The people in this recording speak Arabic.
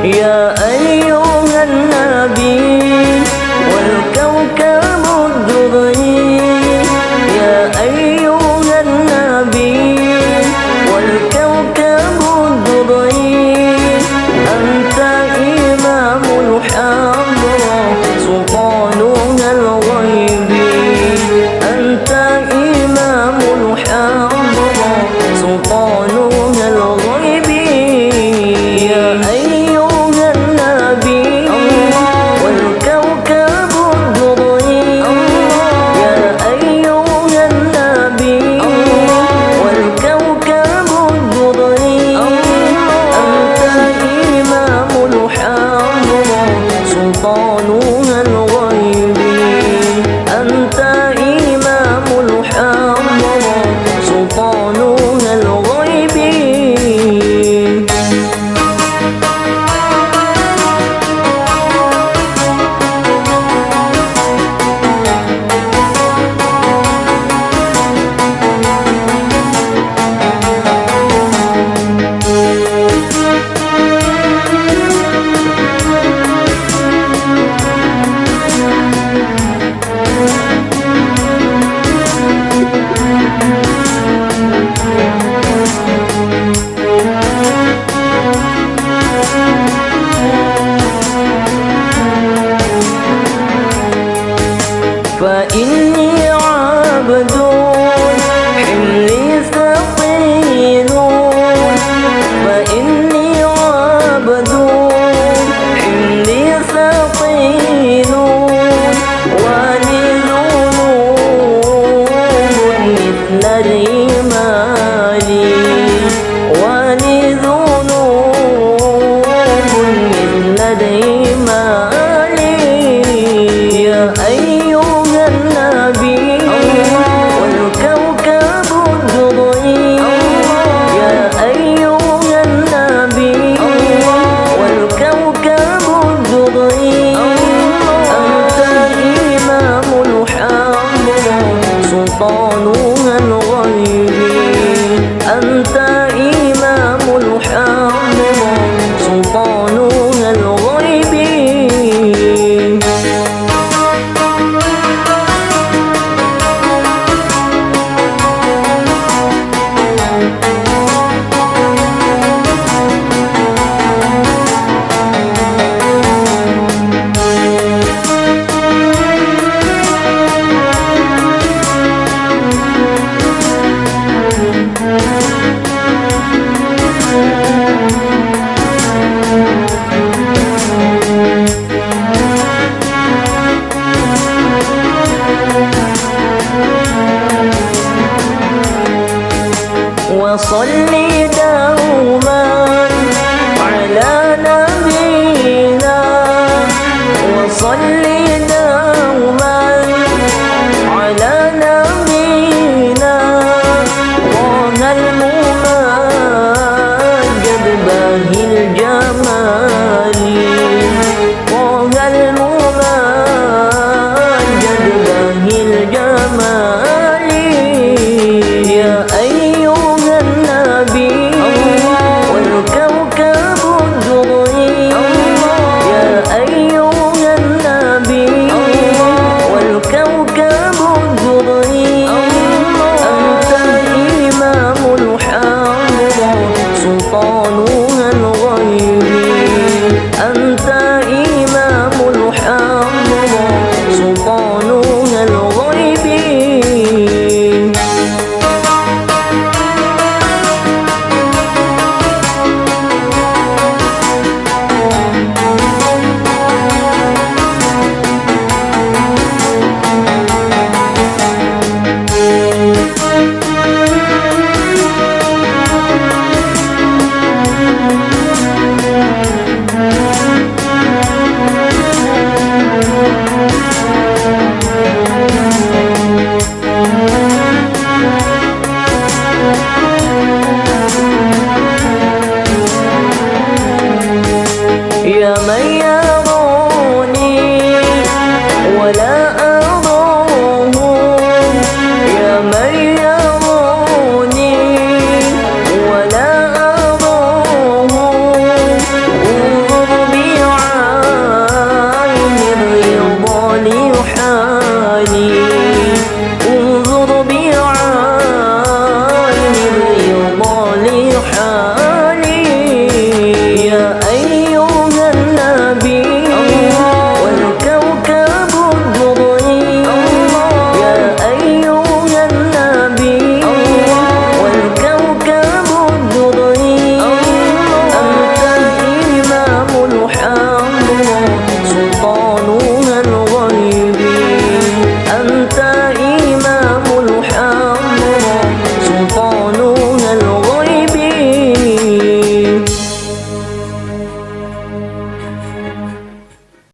يا أيها النبي والكوكب الدري، يا أيها النبي والكوكب الدري، أنت إمام الحضرة سلطانها الغيب، أنت إمام الحضرة سلطانها الغيب. يا أيها النبي والكوكب الدري، يا أيها النبي والكوكب الدري، أنت إمام الحضرة سلطانها الغيب، أنت إمام الحضرة سلطانها الغيب. فإني عبد حملي ثقيل، فإني عبد حملي ثقيل، ولي ذنوب مثل الرمال، ولي ذنوب مثل الرمال. يا أيها النبي والكوكب الدري، يا أيها النبي والكوكب الدري، أنت إمام الحضرة سلطانها الغيب، أنت إمام الحضرة سلطانها الغيب. وصل